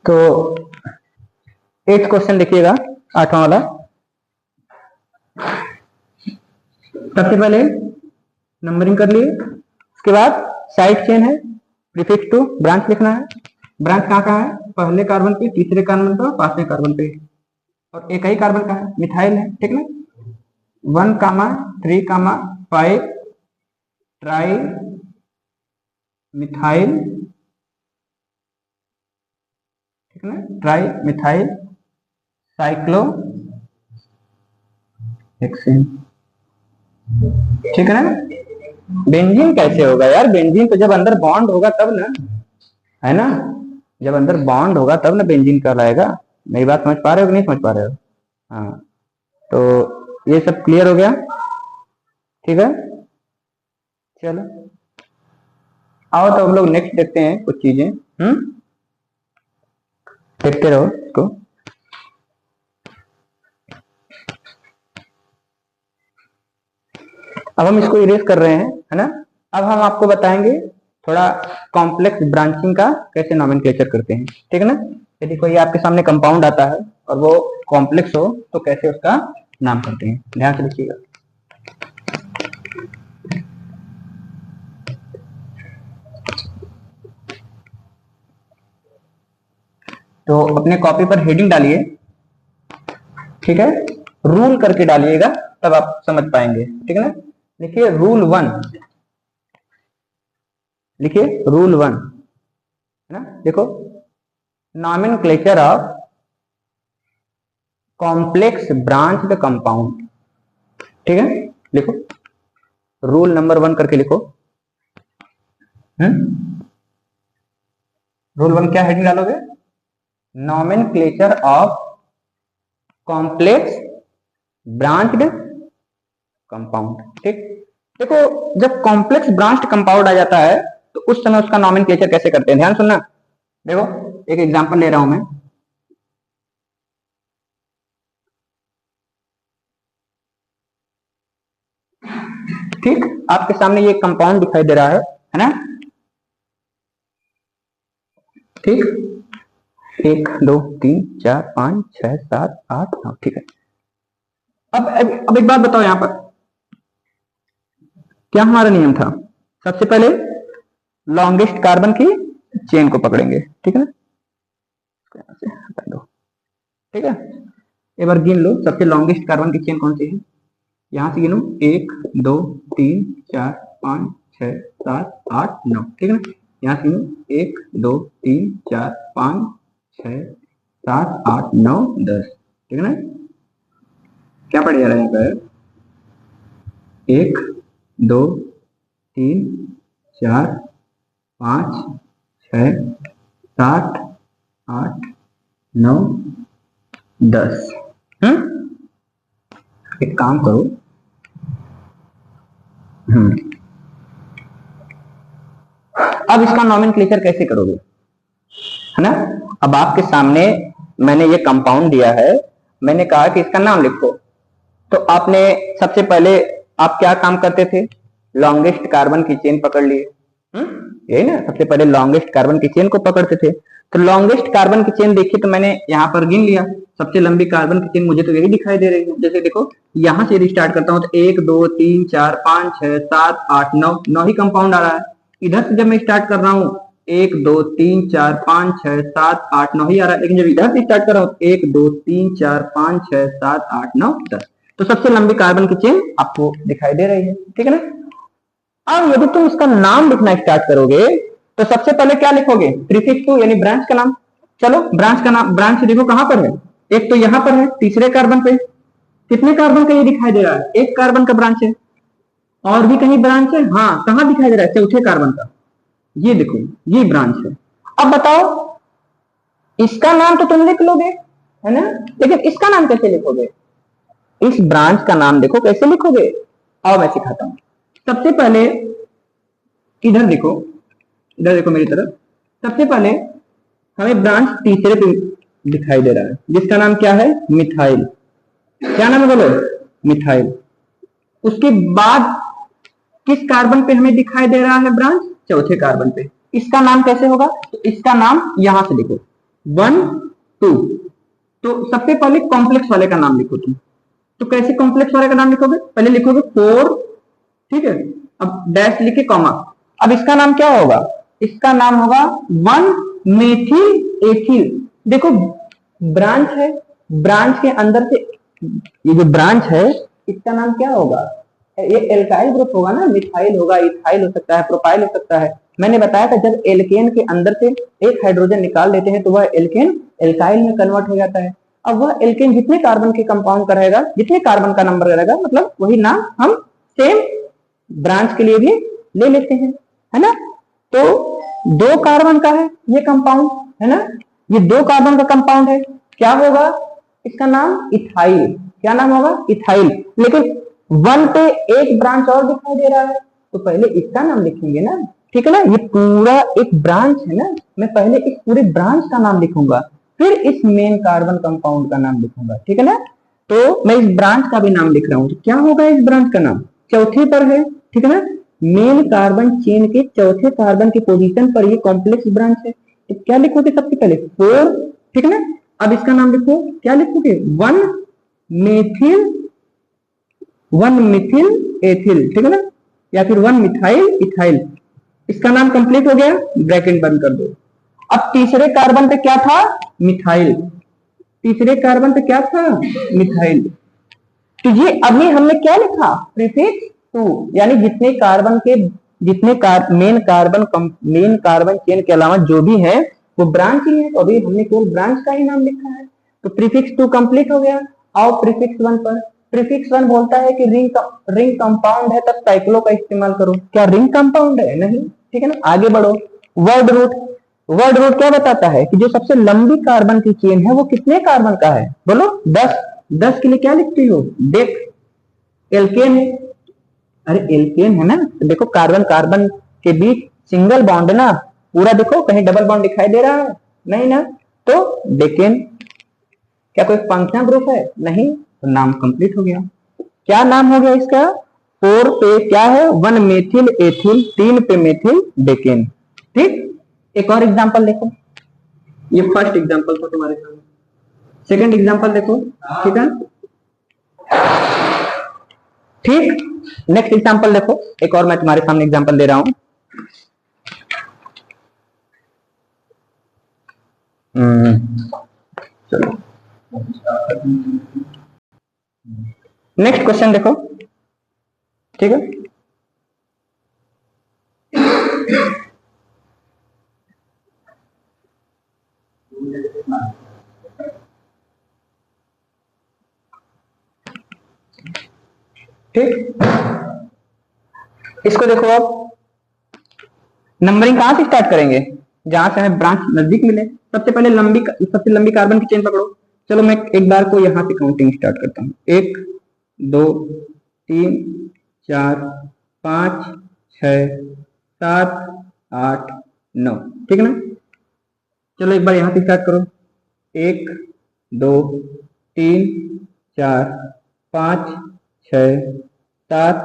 तो 8th question देखिएगा, 8वां वाला। सबसे पहले नंबरिंग कर लिए, उसके बाद साइड चेन है, प्रीफिक्स टू ब्रांच लिखना है। ब्रांच कहाँ कहाँ है? पहले कार्बन पे, तीसरे कार्बन पे, पांचवें कार्बन पे, और एक ही कार्बन का है, मिथाइल है, ठीक ना। 1,3,5 ट्राई मिथाइल, ठीक ना, ट्राई मिथाइल साइक्लो हेक्सेन, ठीक है ना। बेंजीन कैसे होगा यार? बेंजीन तो जब अंदर बॉन्ड होगा तब ना, है ना, जब अंदर बॉन्ड होगा तब ना बेंजीन कहलाएगा। मेरी बात समझ पा रहे हो कि नहीं समझ पा रहे हो? हाँ, तो ये सब क्लियर हो गया, ठीक है। चलो आओ तो हम लोग नेक्स्ट देखते हैं कुछ चीजें, देखते रहो इसको। अब हम इसको इरेज कर रहे हैं, है ना। अब हम आपको बताएंगे थोड़ा कॉम्प्लेक्स ब्रांचिंग का कैसे नॉमेनक्लेचर करते हैं, ठीक है ना। यदि कोई आपके सामने कंपाउंड आता है और वो कॉम्प्लेक्स हो तो कैसे उसका नाम करते हैं, ध्यान से लिखिएगा। तो अपने कॉपी पर हेडिंग डालिए, ठीक है, रूल करके डालिएगा तब आप समझ पाएंगे, ठीक है ना। लिखिए रूल 1, लिखिए रूल 1, है ना। देखो, nomenclature of complex branched compound, ठीक है। लिखो रूल नंबर 1 करके लिखो। रूल 1 क्या हेडिंग डालोगे? Nomenclature of complex branched compound, ठीक। देखो, जब कॉम्प्लेक्स ब्रांच्ड कंपाउंड आ जाता है तो उस समय उसका नॉमेनक्लेचर कैसे करते हैं, ध्यान सुनना। देखो एक एग्जांपल ले रहा हूं मैं, ठीक, आपके सामने ये कंपाउंड दिखाई दे रहा है ना, ठीक। 1 2 3 4 5 6 7 8 9, ठीक है। अब एक बात बताओ, यहां पर क्या हमारा नियम था? सबसे पहले लॉन्गेस्ट कार्बन की चेन को पकड़ेंगे, ठीक है ना, यहां से हटा दो, ठीक है। एक बार गिन लो सबसे लॉन्गेस्ट कार्बन की चेन कौन सी है, यहां से गिनो 1 2 3 4 5 6 7 8 9, ठीक है ना। यहां से गिनो 1 2 3 4 5 6 7 8 9 10, ठीक है ना। क्या पड़ जा रहा है यहाँ पर? 1 2 3 4 5 6 7 8 9 10। एक काम करो, अब इसका नॉमेनक्लेचर कैसे करोगे, है ना। अब आपके सामने मैंने ये कंपाउंड दिया है, मैंने कहा कि इसका नाम लिखो, तो आपने सबसे पहले आप क्या काम करते थे? लॉन्गेस्ट कार्बन की चेन पकड़ लिए, यही ना, सबसे पहले लॉन्गेस्ट कार्बन की चेन को पकड़ते थे। तो लॉन्गेस्ट कार्बन की चेन देखिए तो मैंने यहाँ पर गिन लिया, सबसे लंबी कार्बन की चेन मुझे तो यही दिखाई दे रही है। जैसे देखो यहां से स्टार्ट करता हूं तो 1 2 3 4 5 6 7 8 9, 9 ही कंपाउंड आ रहा है। इधर से जब मैं स्टार्ट कर रहा हूँ 1 2 3 4 5 6 7 8 9 ही आ रहा है, लेकिन जब इधर से स्टार्ट कर रहा हूँ 1 2 3 4 5 6 7 8 9 10, तो सबसे लंबी कार्बन की चेन आपको दिखाई दे रही है, ठीक है ना। अब यदि तुम इसका नाम लिखना स्टार्ट करोगे तो सबसे पहले क्या लिखोगे? प्रीफिक्स टू यानी ब्रांच का नाम। चलो ब्रांच का नाम, ब्रांच देखो कहां पर है, एक तो यहां पर है तीसरे कार्बन पे। कितने कार्बन का ये दिखाई दे रहा है? एक कार्बन का ब्रांच है। और भी कहीं ब्रांच है? हाँ, कहां दिखाई दे रहा है? चौथे कार्बन का, ये देखो ये ब्रांच है। अब बताओ इसका नाम तो तुम लिख लोगे, है ना, लेकिन इसका नाम कैसे लिखोगे? इस ब्रांच का नाम देखो कैसे लिखोगे, आओ मैं सिखाता हूं। सबसे पहले इधर देखो, इधर देखो मेरी तरफ। सबसे पहले हमें ब्रांच तीसरे पे दिखाई दे रहा है जिसका नाम क्या है? मिथाइल। क्या नाम है बोलो? मिथाइल। उसके बाद किस कार्बन पे हमें दिखाई दे रहा है ब्रांच? चौथे कार्बन पे। इसका नाम कैसे होगा? तो इसका नाम यहां से देखो, 1 2। तो सबसे पहले कॉम्प्लेक्स वाले का नाम लिखो तुम। तो कैसे कॉम्प्लेक्स वाले का नाम लिखोगे? पहले लिखोगे 4, ठीक है, अब डैश लिखे कॉमा। अब इसका नाम क्या होगा? इसका नाम होगा 1 मेथिल एथिल। देखो ब्रांच है, ब्रांच के अंदर से ये जो ब्रांच है इसका नाम क्या होगा? ये एल्काइल ग्रुप होगा ना, मिथाइल होगा, इथाइल हो सकता है, प्रोपाइल हो सकता है। मैंने बताया था जब एल्केन के अंदर से एक हाइड्रोजन निकाल लेते हैं तो वह एल्केन एल्काइल में कन्वर्ट हो जाता है। अब वह एल्केन जितने कार्बन के कंपाउंड का रहेगा, जितने कार्बन का नंबर रहेगा, मतलब वही नाम हम सेम ब्रांच के लिए भी ले लेते हैं, है ना। तो 2 कार्बन का है ये कंपाउंड, है ना, ये 2 कार्बन का कंपाउंड है। क्या होगा इसका नाम? इथाइल। क्या नाम होगा? इथाइल। लेकिन 1 पे एक ब्रांच और दिखाई दे रहा है तो पहले इसका नाम लिखेंगे ना, ठीक है ना। ये पूरा एक ब्रांच है ना, मैं पहले इस पूरे ब्रांच का नाम लिखूंगा, फिर इस मेन कार्बन कंपाउंड का नाम लिखूंगा, ठीक है ना। तो मैं इस ब्रांच का भी नाम लिख रहा हूं। क्या होगा इस ब्रांच का नाम? चौथे पर है, ठीक है ना, मेन कार्बन चेन के चौथे कार्बन की पोजीशन पर ये कॉम्प्लेक्स ब्रांच है। तो क्या लिखोगे सबसे पहले? 4, ठीक है ना। अब इसका नाम लिखो, क्या लिखोगे? 1 मेथिल, 1 मिथिल एथिल, ठीक है ना, या फिर 1 मिथाइल इथाइल। इसका नाम कंप्लीट हो गया, ब्रैकेट बंद कर दो। अब तीसरे कार्बन पे क्या था? मिथाइल। तीसरे कार्बन पे क्या था? मिथाइल। तो ये अभी हमने क्या लिखा? प्रीफिक्स 2, यानी जितने कार्बन के मेन कार्बन चेन के अलावा जो भी है वो ब्रांच ही है, तो अभी हमने केवल ब्रांच का ही नाम लिखा है। तो प्रीफिक्स 2 कंप्लीट हो गया। आओ प्रीफिक्स 1 पर। प्रीफिक्स 1 बोलता है कि रिंग कंपाउंड है तब साइक्लो का इस्तेमाल करो। क्या रिंग कंपाउंड है? नहीं, ठीक है ना। आगे बढ़ो। Word root. वर्ड रूट क्या बताता है कि जो सबसे लंबी कार्बन की चेन है वो कितने कार्बन का है? बोलो 10। 10 के लिए क्या लिखती हो? देख, एल्केन है। अरे एल्केन है ना, तो देखो कार्बन कार्बन के बीच सिंगल बॉन्ड ना, पूरा देखो, कहीं डबल बॉन्ड दिखाई दे रहा है? नहीं ना। तो डेकेन। क्या कोई फंक्शनल ग्रुप है? नहीं। तो नाम कंप्लीट हो गया। क्या नाम हो गया इसका? 4 पे क्या है? 1 मेथिल एथिल, 3 पे मेथिल डेकेन। ठीक। एक और एग्जांपल देखो, ये फर्स्ट एग्जांपल था तुम्हारे सामने। सेकंड एग्जांपल देखो, ठीक है, ठीक। नेक्स्ट एग्जांपल देखो, एक और मैं तुम्हारे सामने एग्जांपल दे रहा हूं। चलो नेक्स्ट क्वेश्चन देखो, ठीक है। ठीक, इसको देखो। अब नंबरिंग कहां से स्टार्ट करेंगे? जहां से हमें ब्रांच नजदीक मिले। सबसे पहले सबसे लंबी कार्बन की चेन पकड़ो। चलो मैं एक बार को यहां से काउंटिंग स्टार्ट करता हूं। 1 2 3 4 5 6 7 8 9, ठीक है ना। चलो एक बार यहां से स्टार्ट करो। 1 2 3 4 5 6 7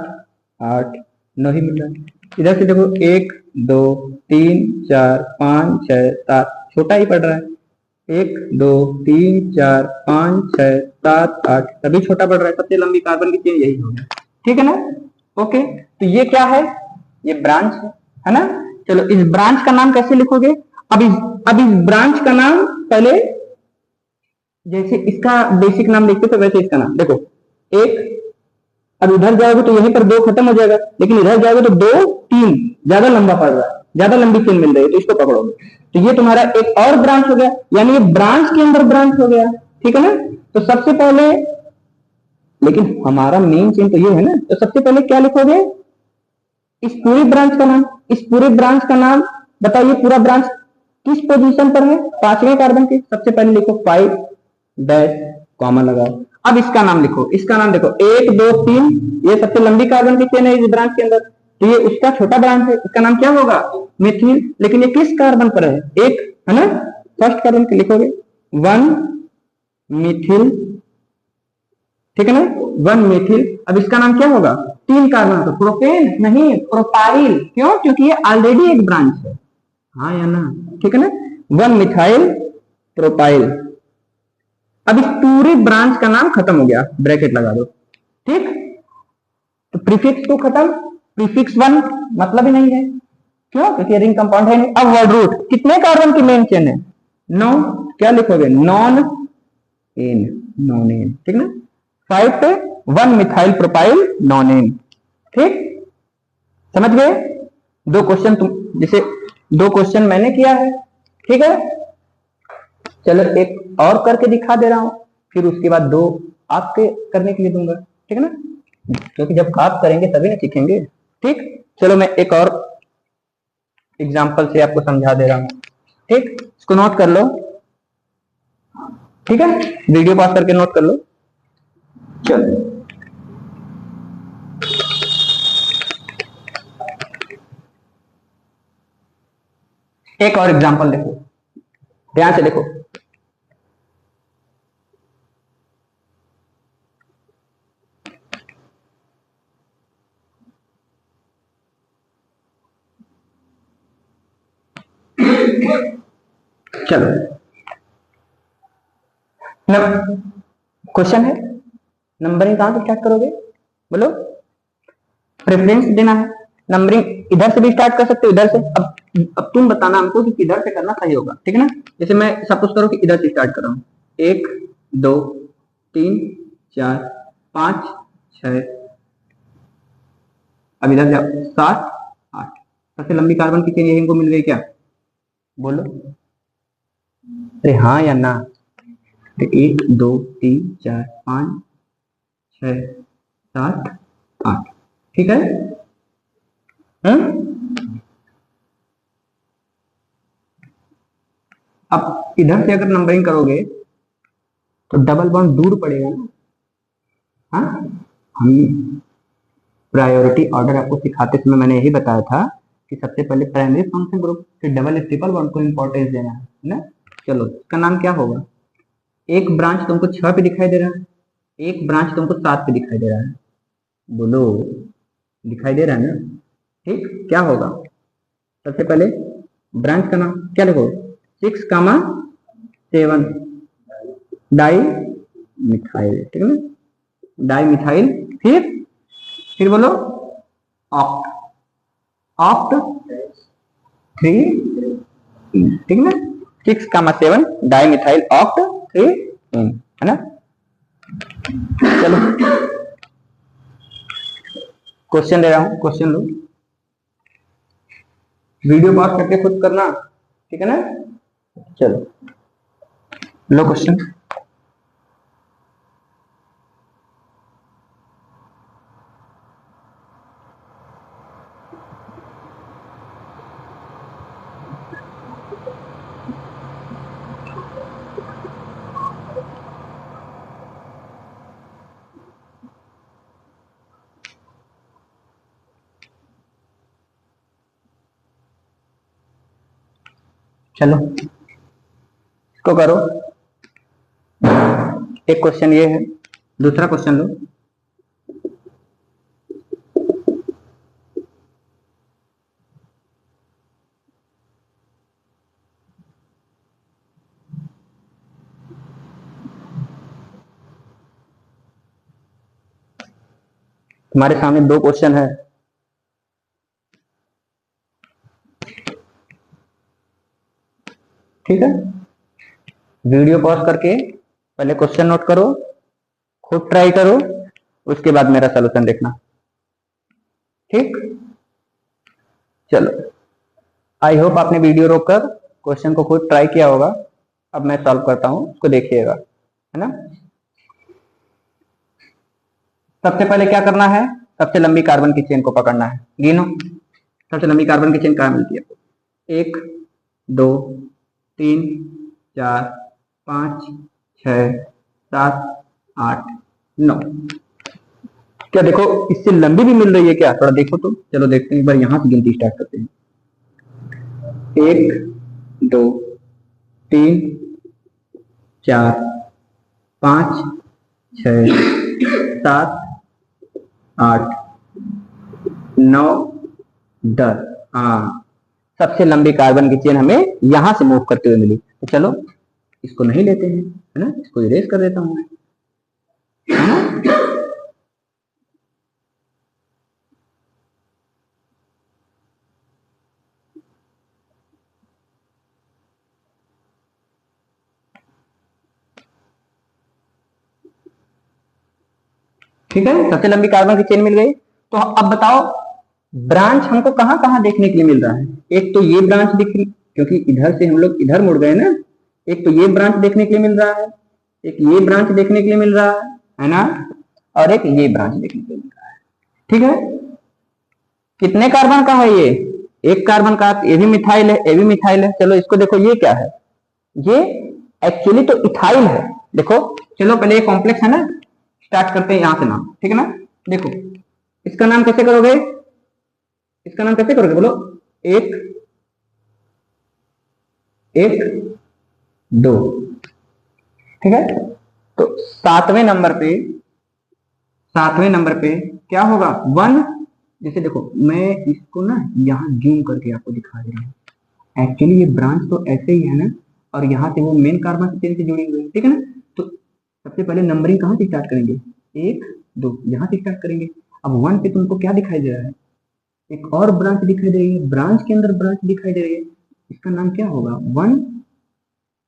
8 9 ही मिल रहा है। इधर से देखो 1 2 3 4 5 6 7, छोटा ही पड़ रहा है। 1 2 3 4 5 6 7 8, तभी छोटा पड़ रहा है। सबसे लंबी कार्बन की चेन यही होगी, ठीक है ना। ओके, तो ये क्या है? ये ब्रांच है ना। चलो इस ब्रांच का नाम कैसे लिखोगे? अब इस ब्रांच का नाम पहले जैसे इसका बेसिक नाम लिखते तो वैसे इसका नाम देखो। 1, अब इधर जाओगे तो यहीं पर 2 खत्म हो जाएगा, लेकिन इधर जाओगे तो 2 3 ज्यादा लंबा पड़ रहा है, ज्यादा लंबी चेन मिल रही है, तो इसको पकड़ोगे तो ये तुम्हारा एक और ब्रांच हो गया, यानी ये ब्रांच के अंदर ब्रांच हो गया, ठीक है ना। तो सबसे पहले, लेकिन हमारा मेन चेन तो ये है ना, तो सबसे पहले क्या लिखोगे? इस पूरी ब्रांच का नाम। इस पूरे ब्रांच का नाम बताइए। पूरा ब्रांच किस पोजीशन पर है? 5वें कार्बन के। सबसे पहले लिखो 5 डैश कॉमा लगाओ। अब इसका नाम लिखो। इसका नाम देखो 1 2 3, ये सबसे लंबी कार्बन की चेन है इस ब्रांच के अंदर, तो ये उसका छोटा ब्रांच है, इसका नाम क्या होगा? मिथिल। लेकिन ये किस कार्बन पर है? 1, है ना, फर्स्ट कार्बन के लिखोगे 1 मिथिल, ठीक है ना, 1 मिथिल। अब इसका नाम क्या होगा? 3 कार्बन का प्रोपेन, नहीं प्रोपाइल। क्यों? क्योंकि ये ऑलरेडी एक ब्रांच है, हाँ या ना, ठीक है ना। 1 मिथाइल प्रोपाइल। अब इस पूरे ब्रांच का नाम खत्म हो गया, ब्रैकेट लगा दो, ठीक। तो प्रीफिक्स तो खत्म, प्रीफिक्स 1 मतलब ही नहीं है, क्यों? क्योंकि रिंग कंपाउंड है नहीं। अब वर्ड रूट, कितने कार्बन की मेन चेन है? 9, क्या लिखोगे? नॉन एन, नॉन एन, ठीक ना। 5 पे 1 मिथाइल प्रोपाइल नॉन एन, ठीक, समझ गए? दो क्वेश्चन तुम जैसे 2 क्वेश्चन मैंने किया है, ठीक है। चलो एक और करके दिखा दे रहा हूं, फिर उसके बाद 2 आपके करने के लिए दूंगा, ठीक है ना, क्योंकि जब आप करेंगे तभी ना सीखेंगे, ठीक। चलो मैं एक और एग्जांपल से आपको समझा दे रहा हूं, ठीक, इसको नोट कर लो, ठीक है, वीडियो पॉज करके नोट कर लो। चलो एक और एग्जांपल देखो, ध्यान से देखो। चलो क्वेश्चन है, नंबरिंग कहां से स्टार्ट करोगे? बोलो। प्रेफरेंस देना है, नंबरिंग इधर से भी स्टार्ट कर सकते हो, इधर से। अब तुम बताना हमको कि किधर से करना सही होगा, ठीक है ना। जैसे मैं सपोज करो कि इधर से स्टार्ट कर रहा हूं, 1 2 3 4 5 6, अब इधर जाओ 7 8, सबसे लंबी कार्बन की चेन यही इनको मिल गई क्या? बोलो अरे हाँ या ना। 1 2 3 4 5 6 7 8, ठीक है। अब इधर से अगर नंबरिंग करोगे तो डबल बॉन्ड दूर पड़ेगा ना। हाँ, हम प्रायोरिटी ऑर्डर आपको सिखाते समय मैंने यही बताया था कि सबसे पहले प्राइमरी फंक्शन ग्रुप, फिर डबल ट्रिपल बॉन्ड को इंपॉर्टेंस देना है ना। चलो इसका नाम क्या होगा? एक ब्रांच तुमको 6 पे दिखाई दे रहा है, एक ब्रांच तुमको 7 पे दिखाई दे रहा है, बोलो दिखाई दे रहा है ना, ठीक। क्या होगा? सबसे पहले ब्रांच का नाम क्या लिखो? 6,7 डाई मिथाइल, ठीक है ना, डाई मिथाइल। फिर बोलो ऑक्ट, ऑक्ट 3, ठीक है ना, 6,7 डाई मिथाइल ऑक्ट 3, है ना। चलो क्वेश्चन दे रहा हूं, क्वेश्चन लो, वीडियो पॉज करके खुद करना, ठीक है ना। चलो लो क्वेश्चन। चलो इसको करो, एक क्वेश्चन ये है, दूसरा क्वेश्चन लो। तुम्हारे सामने 2 क्वेश्चन है, ठीक है। वीडियो पॉज करके पहले क्वेश्चन नोट करो, खुद ट्राई करो, उसके बाद मेरा सॉल्यूशन देखना, ठीक। चलो आई होप आपने वीडियो रोककर क्वेश्चन को खुद ट्राई किया होगा। अब मैं सॉल्व करता हूं, उसको देखिएगा, है ना। सबसे पहले क्या करना है? सबसे लंबी कार्बन की चेन को पकड़ना है, गिनो सबसे लंबी कार्बन की चेन कहां मिलती है? 1 2 3 4 5 6 7 8 9, क्या देखो इससे लंबी भी मिल रही है क्या? थोड़ा देखो तो, चलो देखते हैं एक बार, यहां से गिनती स्टार्ट करते हैं। 1 2 3 4 5 6 7 8 9 10, हाँ, सबसे लंबी कार्बन की चेन हमें यहां से मूव करते हुए मिली। तो चलो इसको नहीं लेते हैं, है ना, इसको इरेज कर देता हूं मैं, है ना। ठीक है, सबसे लंबी कार्बन की चेन मिल गई। तो अब बताओ ब्रांच हमको कहां कहां देखने के लिए मिल रहा है। एक तो ये ब्रांच दिख रही, क्योंकि इधर से हम लोग इधर मुड़ गए ना। एक तो ये ब्रांच देखने के लिए मिल रहा है, एक ये ब्रांच देखने के लिए मिल रहा है ना, और एक ये ब्रांच देखने के लिए मिल रहा है। ठीक है, कितने कार्बन का है ये, एक कार्बन का। ये भी मिथाइल है, ये भी मिथाइल है। चलो इसको देखो, ये क्या है, ये एक्चुअली तो इथाइल है। देखो चलो पहले ये कॉम्प्लेक्स है ना, स्टार्ट करते हैं यहां से नाम, ठीक है ना। देखो इसका नाम कैसे करोगे, इसका नाम कैसे करोगे बोलो, एक एक दो, ठीक है। तो सातवें नंबर पे क्या होगा, वन। जैसे देखो मैं इसको ना यहां जूम करके आपको दिखा दे रहा हूं। एक्चुअली ये ब्रांच तो ऐसे ही है ना, और यहाँ से वो मेन कार्बन चेन से जुड़ी हुई है, ठीक है ना। तो सबसे पहले नंबरिंग कहाँ से स्टार्ट करेंगे, एक दो, यहाँ से स्टार्ट करेंगे। अब वन पे तुमको क्या दिखाई दे रहा है, एक और ब्रांच दिखाई दे रही है, ब्रांच के अंदर ब्रांच दिखाई दे रही है। इसका नाम क्या होगा, वन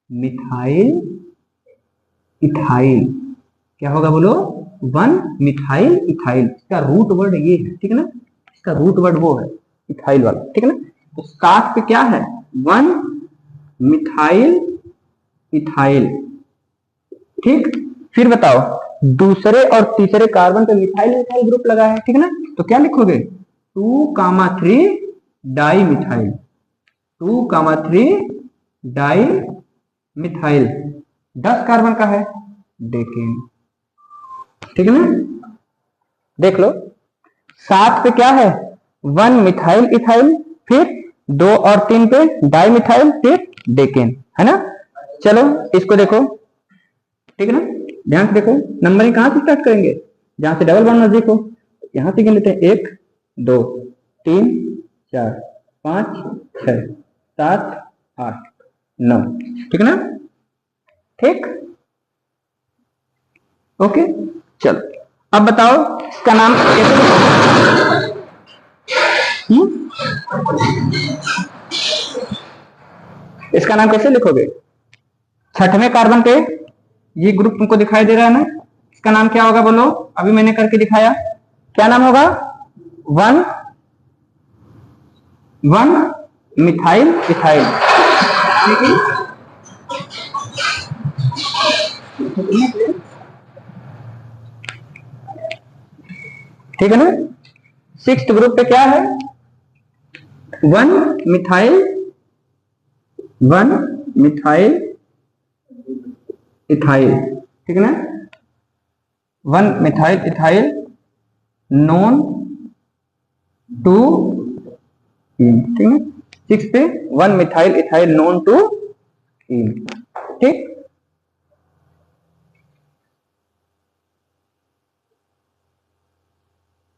मिथाइल इथाइल। क्या होगा बोलो, वन मिथाइल इथाइल। इसका रूट वर्ड ये है, ठीक है ना, इसका रूट वर्ड वो है इथाइल वाला, ठीक है ना। तो सात पे क्या है, वन मिथाइल इथाइल। ठीक, फिर बताओ दूसरे और तीसरे कार्बन पे मिथाइल मिथाइल ग्रुप लगा है, ठीक है ना। तो क्या लिखोगे, 2,3 di methyl, 2,3 di methyl. 10 carbon का है, डेकेन, ठीक है ना। देख लो, 7 पे क्या है, वन मिथाइल इथाइल, फिर 2 और 3 पे डाई मिथाइल, फिर डेकेन, है ना। चलो इसको देखो, ठीक है ना, ध्यान से देखो। नंबरिंग कहां से स्टार्ट करेंगे, जहां से डबल बॉन्ड नजदीक हो। यहां से गिन लेते हैं, 1 2 3 4 5 6 7 8 9, ठीक है ना। ठीक, ओके। चलो अब बताओ इसका नाम कैसे, इसका नाम कैसे लिखोगे। छठवें कार्बन पे ये ग्रुप तुमको दिखाई दे रहा है ना, इसका नाम क्या होगा बोलो, अभी मैंने करके दिखाया, क्या नाम होगा, वन वन मिथाइल इथाइल। ठीक है ना। सिक्स्थ ग्रुप पे क्या है, वन मिथाइल इथाइल, ठीक है ना, one methyl ethyl non two ene, ठीक है। 6 पे one methyl ethyl non two ene, ठीक।